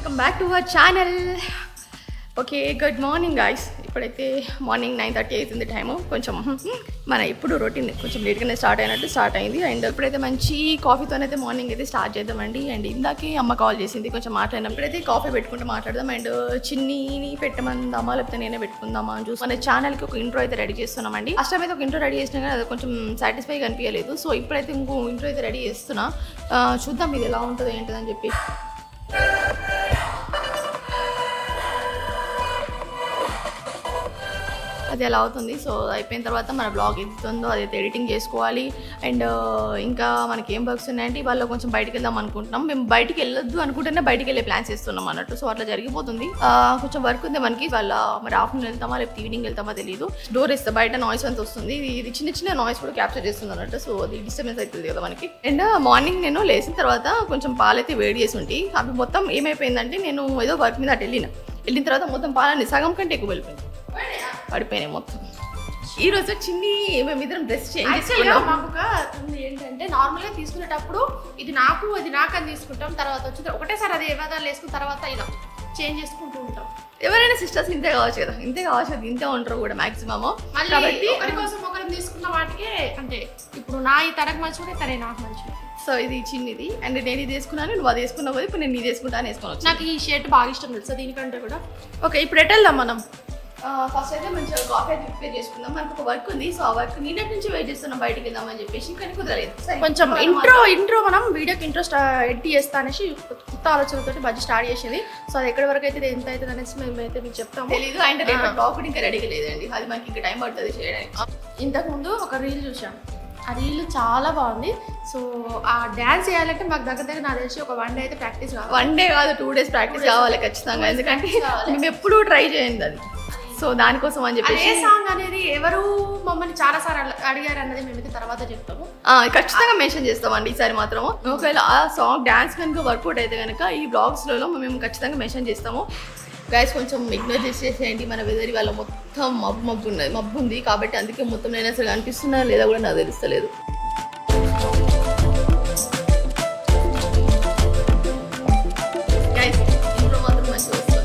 welcome back to our channel. Okay good morning guys. ఇప్పుడైతే morning 9:30 అవుతుంది time. కొంచెం మన ఇప్పుడు రొటీన్ కొంచెం లేట్గానే స్టార్ట్ అయింది. అండ్ ఇప్పుడైతే మంచి కాఫీతోనైతే మార్నింగ్ అయితే స్టార్ట్ చేద్దామండి. అండ్ ఇందాకే అమ్మ కాల్ చేసింది, కొంచెం మాట్లాడినాం. ఇప్పుడైతే కాఫీ పెట్టుకుంటూ మాట్లాడదాం. అండ్ చిన్నీని పెట్టమందామా లేకపోతే నేనే పెట్టుకుందామా అని చూసి మన ఛానల్కి ఒక ఇంట్రో అయితే రెడీ చేస్తున్నామండి. ఫస్ట్ టైం అయితే ఒక ఇంట్రో రెడీ చేసినా కానీ అది కొంచెం సాటిస్ఫైగా అనిపించలేదు. సో ఇప్పుడైతే ఇంకో ఇంట్రో అయితే రెడీ చేస్తున్నా. చూద్దాం ఇది ఎలా ఉంటుందో ఏంటిదని చెప్పి. అది ఎలా అవుతుంది. సో అయిపోయిన తర్వాత మన బ్లాగ్ ఎదుగుతుందో అదైతే ఎడిటింగ్ చేసుకోవాలి. అండ్ ఇంకా మనకి ఏం వర్క్స్ ఉన్నాయంటే ఇవాళ కొంచెం బయటకు వెళ్దాం అనుకుంటున్నాం. మేము బయటికి వెళ్ళొద్దు అనుకుంటేనే బయటికి వెళ్ళే ప్లాన్స్ చేస్తున్నాం అన్నట్టు. సో అట్లా జరిగిపోతుంది. కొంచెం వర్క్ ఉంది మనకి. వాళ్ళ మరి ఆఫ్టర్నూన్ వెళ్తామా లేకపోతే ఈవినింగ్ వెళ్తామా తెలియదు. డోర్ ఇస్తే బయట నాయిస్ అంత వస్తుంది. ఇది చిన్న చిన్న నాయిస్ కూడా క్యాప్చర్ చేస్తుంది అన్నట్టు. సో అది డిస్టర్బెన్స్ అవుతుంది కదా మనకి. అండ్ మార్నింగ్ నేను లేచిన తర్వాత కొంచెం పాలైతే వేడి చేసి ఉంటాయి. అవి మొత్తం ఏమైపోయిందంటే నేను ఏదో వర్క్ మీద అటు వెళ్ళిన తర్వాత మొత్తం పాలని సగం కంటే ఎక్కువ వెళ్ళిపోయింది, పడిపోయినాయి మొత్తం. ఈ రోజు చిన్ని మేమిద్దరం డ్రెస్ చేంజ్ చేసుకున్నాం. ఏంటంటే నార్మల్గా తీసుకునేటప్పుడు ఇది నాకు అని తీసుకుంటాం. తర్వాత వచ్చి ఒకటేసారి అది ఏవాదాలు వేసుకున్న తర్వాత ఇలా చేంజ్ చేసుకుంటూ ఉంటాం. ఎవరైనా సిస్టర్స్ ఇంతే కావచ్చు కదా, ఇంతే ఉంటారు కూడా మాక్సిమమ్. కాబట్టి ఒకరి కోసం ఒకరిని తీసుకున్న వాటికే అంటే ఇప్పుడు నా ఈ తనకు మంచిగా తనే నాకు మంచిగా. సో ఇది చిన్నది. అండ్ నేను ఇది వేసుకున్నాను, నువ్వు అది వేసుకున్నావు. ఇప్పుడు నేను ఇది వేసుకుంటాను వేసుకోవచ్చు. నాకు ఈ షర్ట్ బాగా ఇష్టం తెలుసా దీనికంటే కూడా. ఓకే ఇప్పుడు ఎటు వెళ్దాం మనం? ఫస్ట్ అయితే మంచిగా కాఫీ అయితే ప్రిపేర్ చేసుకుందాం. మనకు ఒక వర్క్ ఉంది. సో ఆ వర్క్ నిన్నటి నుంచి వెయిట్ చేస్తున్నాం బయటికి వెళ్దామని చెప్పేసి, కానీ కుదరలేదు. కొంచెం ఇంట్రో మనం వీడియోకి ఇంట్రో ఎడిట్ చేస్తా అనేసి కొత్త ఆలోచనతో బడ్జెట్ స్టార్ట్ చేసింది. సో అది ఎక్కడి వరకు అయితే ఎంత అవుతుంది అనేసి మేమైతే మీకు చెప్తాము. తెలీదు. అండ్ బ్లాగ్ కూడా ఇంకా రెడీగా లేదండి. అది మనకి ఇంకా టైం పడుతుంది చేయడానికి. ఇంతకుముందు ఒక రీల్ చూసాం, ఆ రీల్ చాలా బాగుంది. సో ఆ డ్యాన్స్ చేయాలంటే మాకు దగ్గర నాకు తెలిసి ఒక 1 డే అయితే ప్రాక్టీస్ కావాలి. 1 డే కాదు 2 days ప్రాక్టీస్ కావాలి ఖచ్చితంగా. ఎందుకంటే మేము ఎప్పుడూ ట్రై చేయండి అది. సో దానికోసం అని చెప్పేసి సాంగ్ అనేది ఎవరు మమ్మల్ని చాలా సార్లు అడిగారు అన్నది మేమైతే తర్వాత చెప్తాము. ఖచ్చితంగా మెన్షన్ చేస్తామండి ఈసారి మాత్రము. ఒకవేళ ఆ సాంగ్ డాన్స్ కనుక వర్కౌట్ అయితే కనుక ఈ బ్లాగ్స్లలో మేము ఖచ్చితంగా మెన్షన్ చేస్తాము. గైస్ కొంచెం ఇగ్నోర్ చేసేసేయండి. మన వెదర్ వల్ల మొత్తం మబ్బు ఉంది కాబట్టి అందుకే మొత్తం నేను అసలు కనిపిస్తున్నా లేదా కూడా నాకు తెలుస్తలేదు. గైస్ ఇంట్లో మాత్రం మంచిగా వస్తుంది.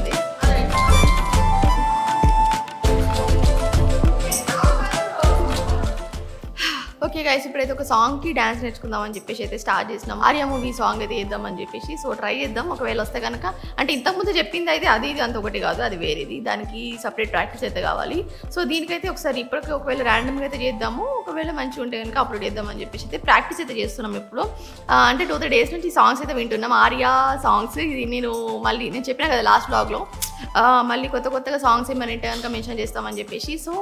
ఓకే గైస్ ఇప్పుడైతే ఒక సాంగ్కి డాన్స్ నేర్చుకుందాం అని చెప్పేసి అయితే స్టార్ట్ చేసినాం. ఆర్యా మూవీ సాంగ్ అయితే వేద్దామని చెప్పేసి. సో ట్రై చేద్దాం. ఒకవేళ వస్తే కనుక అంటే ఇంతకుముందు చెప్పింది అయితే అది ఇది అంత ఒకటి కాదు, అది వేరేది. దానికి సపరేట్ ప్రాక్టీస్ అయితే కావాలి. సో దీనికైతే ఒకసారి ఇప్పటికీ ఒకవేళ ర్యాండమ్గా అయితే చేద్దాము. ఒకవేళ మంచిగా ఉంటే కనుక అప్లోడ్ చేద్దామని చెప్పేసి అయితే ప్రాక్టీస్ అయితే చేస్తున్నాం ఇప్పుడు. అంటే 2-3 days నుంచి సాంగ్స్ అయితే వింటున్నాం. ఆర్యా సాంగ్స్ ఇది నేను చెప్పినా కదా లాస్ట్ బ్లాగ్లో, మళ్ళీ కొత్తగా సాంగ్స్ ఏమైనా ఉంటే కనుక మెన్షన్ చేస్తామని చెప్పేసి. సో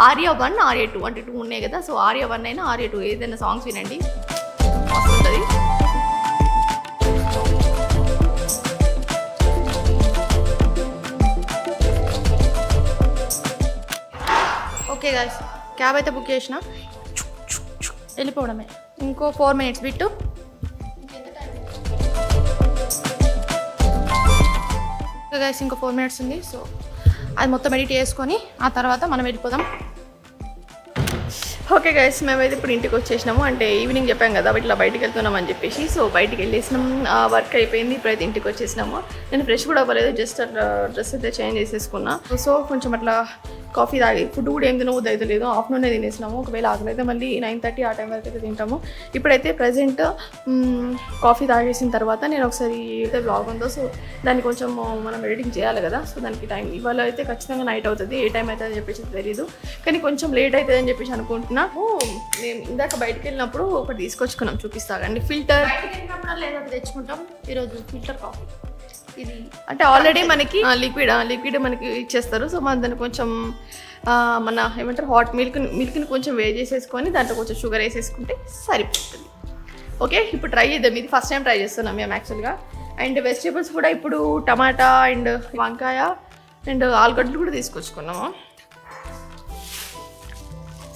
ఆర్యా 1 ఆర్యా 2 అంటే 2 ఉన్నాయి కదా. సో ఆర్యా 1 అయినా ఆర్యా 2 ఏదైనా సాంగ్స్ వినండి, వస్తుంది. ఓకే గైస్ క్యాబ్ అయితే బుక్ చేసిన, వెళ్ళిపోవడమే. ఇంకో 4 minutes బిట్టు. గైస్ ఇంకో 4 minutes ఉంది. సో అది మొత్తం ఎడిట్ చేసుకొని ఆ తర్వాత మనం వెళ్ళిపోదాం. ఓకే గైస్ మేమైతే ఇప్పుడు ఇంటికి వచ్చేసినాము. అంటే ఈవినింగ్ చెప్పాం కదా ఇట్లా బయటికి వెళ్తున్నాం అని చెప్పేసి. సో బయటికి వెళ్ళేసినాం, వర్క్ అయిపోయింది. ఇప్పుడైతే ఇంటికి వచ్చేసినాము. నేను ఫ్రెష్ కూడా అవ్వలేదు, జస్ట్ అట్లా డ్రెస్ అయితే చేంజ్ చేసేసుకున్నా. సో కొంచెం అట్లా కాఫీ తాగి ఫుడ్ కూడా ఏం తినవద్దు అయితే లేదు, ఆఫ్టర్నూనే తినేసినాము. ఒకవేళ ఆకలి అయితే మళ్ళీ 9:30 ఆ టైం వరకు అయితే తింటాము. ఇప్పుడైతే ప్రజెంట్ కాఫీ తాగేసిన తర్వాత నేను ఒకసారి అయితే బ్లాగ్ ఉందో సో దాన్ని కొంచెం మనం ఎడిటింగ్ చేయాలి కదా. సో దానికి టైం ఇవాళ అయితే ఖచ్చితంగా నైట్ అవుతుంది. ఏ టైం అవుతుంది అని చెప్పేసి తెలియదు, కానీ కొంచెం లేట్ అవుతుంది అని చెప్పేసి అనుకుంటున్నాను. నేను ఇందాక బయటకు వెళ్ళినప్పుడు ఒకటి తీసుకొచ్చుకున్నాం, చూపిస్తాగండి. ఫిల్టర్ లేదా తెచ్చుకుంటాం. ఈరోజు ఫిల్టర్ కాఫీ ఇది అంటే ఆల్రెడీ మనకి లిక్విడ్ మనకి ఇచ్చేస్తారు. సో మనం దాన్ని కొంచెం మన ఏమంటారు హాట్ మిల్క్ని కొంచెం వేడి చేసేసుకొని దాంట్లో కొంచెం షుగర్ వేసేసుకుంటే సరిపోతుంది. ఓకే ఇప్పుడు ట్రై చేద్దాం. ఇది ఫస్ట్ టైం ట్రై చేస్తున్నాం మేము యాక్చువల్గా. అండ్ వెజిటేబుల్స్ కూడా ఇప్పుడు టమాటా అండ్ వంకాయ అండ్ ఆలుగడ్డలు కూడా తీసుకొచ్చుకున్నాము.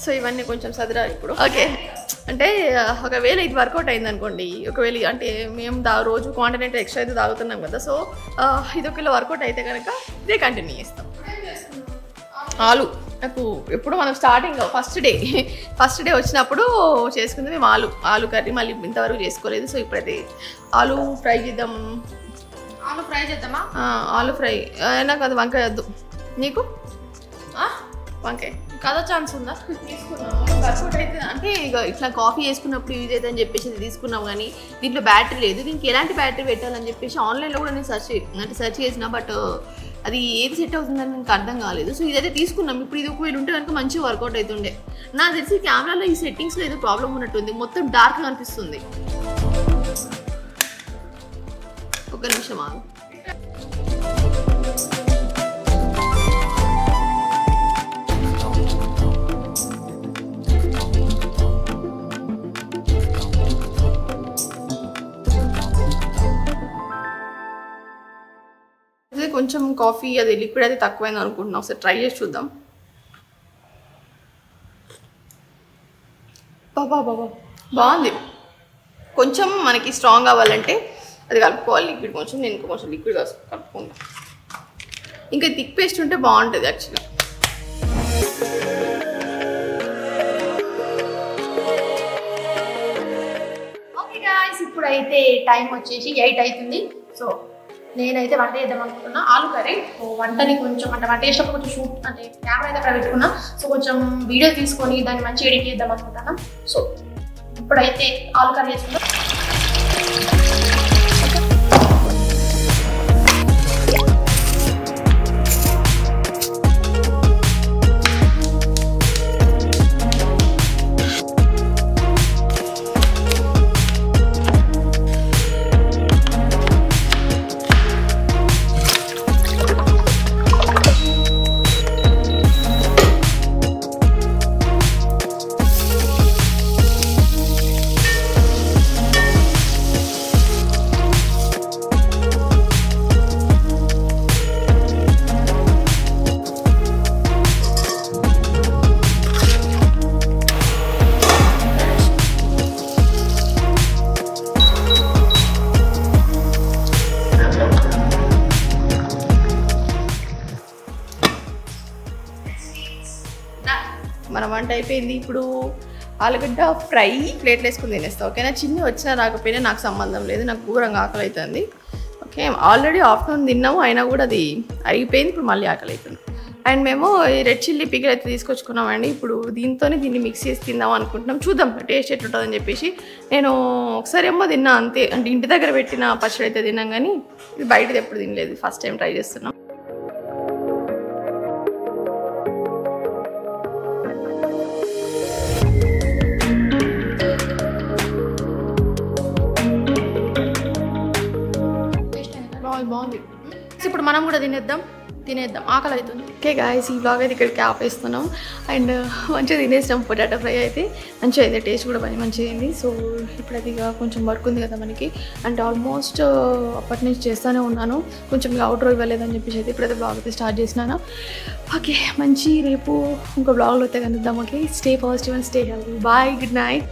సో ఇవన్నీ కొంచెం సదరాలి ఇప్పుడు. ఓకే అంటే ఒకవేళ ఇది వర్కౌట్ అయింది అనుకోండి, ఒకవేళ అంటే మేము రోజు క్వాంటిటీ ఎక్స్ట్రా అయితే తాగుతున్నాం కదా. సో ఇది ఒకవేళ వర్కౌట్ అయితే కనుక ఇదే కంటిన్యూ చేస్తాం. ఆలు నాకు ఎప్పుడు మనం స్టార్టింగ్ ఫస్ట్ డే వచ్చినప్పుడు చేసుకుంది మేము ఆలు కర్రీ. మళ్ళీ ఇంతవరకు చేసుకోలేదు. సో ఇప్పుడైతే ఆలు ఫ్రై చేద్దాం. ఆలు ఫ్రై చేద్దామా? ఆలు ఫ్రై నాకు అది వంకాయ వద్దు. నీకు వంకాయ కదా ఛాన్స్ ఉందా? వర్కౌట్ అయితే అంటే ఇక ఇట్లా కాఫీ వేసుకున్నప్పుడు యూజ్ అవుతుంది అని చెప్పేసి తీసుకున్నాం, కానీ దీంట్లో బ్యాటరీ లేదు. దీనికి ఎలాంటి బ్యాటరీ పెట్టాలని చెప్పేసి ఆన్లైన్లో కూడా నేను సెర్చ్ చేసిన, బట్ అది ఏది సెట్ అవుతుందని నాకు అర్థం కాలేదు. సో ఇదైతే తీసుకున్నాం. ఇప్పుడు ఇది ఒకవేళ ఉంటే కనుక మంచిగా వర్కౌట్ అవుతుండే. నాకు తెలిసి కెమెరాలో ఈ సెట్టింగ్స్లో ఏదో ప్రాబ్లం ఉన్నట్టుంది, మొత్తం డార్క్గా అనిపిస్తుంది. ఒక నిమిషం ఆగు. కొంచెం కాఫీ అది లిక్విడ్ అయితే తక్కువైంది అనుకుంటున్నాం, ఒకసారి ట్రై చేసి చూద్దాం. బాగుంది. కొంచెం మనకి స్ట్రాంగ్ అవ్వాలంటే అది కలుపుకోవాలి లిక్విడ్. కొంచెం నేను ఇంకా కొంచెం లిక్విడ్ కలుపుకుందాం. ఇంకా థిక్ పేస్ట్ ఉంటే బాగుంటుంది యాక్చువల్గా. ఓకే గాయ్స్, ఇప్పుడైతే టైం వచ్చేసి 8 అవుతుంది. సో నేనైతే వంట చేద్దాం అనుకుంటున్నా, ఆలు కర్రీ. సో వంటని కొంచెం అంటే వంట చేసేటప్పుడు కొంచెం షూట్ అంటే కెమెరా అయితే అక్కడ పెట్టుకున్నా. సో కొంచెం వీడియో తీసుకొని దాన్ని మంచిగా ఎడిట్ చేద్దాం అనుకుంటున్నాం. సో ఇప్పుడైతే ఆలు కర్రీ చేసుకుందాం. మన వంట అయిపోయింది. ఇప్పుడు ఆలుగడ్డ ఫ్రై ప్లేట్లు వేసుకుని తినేస్తాం. ఓకేనా? చిన్న వచ్చినా రాకపోయినా నాకు సంబంధం లేదు, నాకు ఘోరంగా ఆకలి అవుతుంది. ఓకే, ఆల్రెడీ ఆఫ్టర్నూన్ తిన్నాము, అయినా కూడా అది అయిపోయింది. ఇప్పుడు మళ్ళీ ఆకలి అవుతుంది. అండ్ మేము ఈ రెడ్ చిల్లీ పికిల్ అయితే తీసుకొచ్చుకున్నామండి. ఇప్పుడు దీన్ని మిక్స్ చేసి తిందాం అనుకుంటున్నాం. చూద్దాం టేస్ట్ ఎట్లుంటుందని చెప్పేసి. నేను ఒకసారి ఏమో తిన్నా అంతే, అంటే ఇంటి దగ్గర పెట్టిన పచ్చడి అయితే తిన్నాం, కానీ ఇది బయటది ఎప్పుడు తినలేదు. ఫస్ట్ టైం ట్రై చేస్తున్నాం. బాగుంది. ఇప్పుడు మనం కూడా తినేద్దాం, ఆకలి అవుతుంది. ఓకే గాయ్స్, ఈ బ్లాగ్ అయితే ఇక్కడికి ఆపేస్తున్నాం. అండ్ మంచిగా తినేసినాం. పొటాటో ఫ్రై అయితే మంచిగా అయింది, టేస్ట్ కూడా మంచిగా అయింది. సో ఇప్పుడు అది కొంచెం వర్క్ ఉంది కదా మనకి, అంటే ఆల్మోస్ట్ అప్పటి నుంచి చేస్తూనే ఉన్నాను. కొంచెం అవుట్రో ఇవ్వలేదని చెప్పేసి అయితే ఇప్పుడైతే బ్లాగ్ అయితే స్టార్ట్ చేసినాను. ఓకే, మంచి రేపు ఇంకో బ్లాగ్లో అయితే కలుద్దాం. Okay, stay positive and stay healthy. Bye, good night.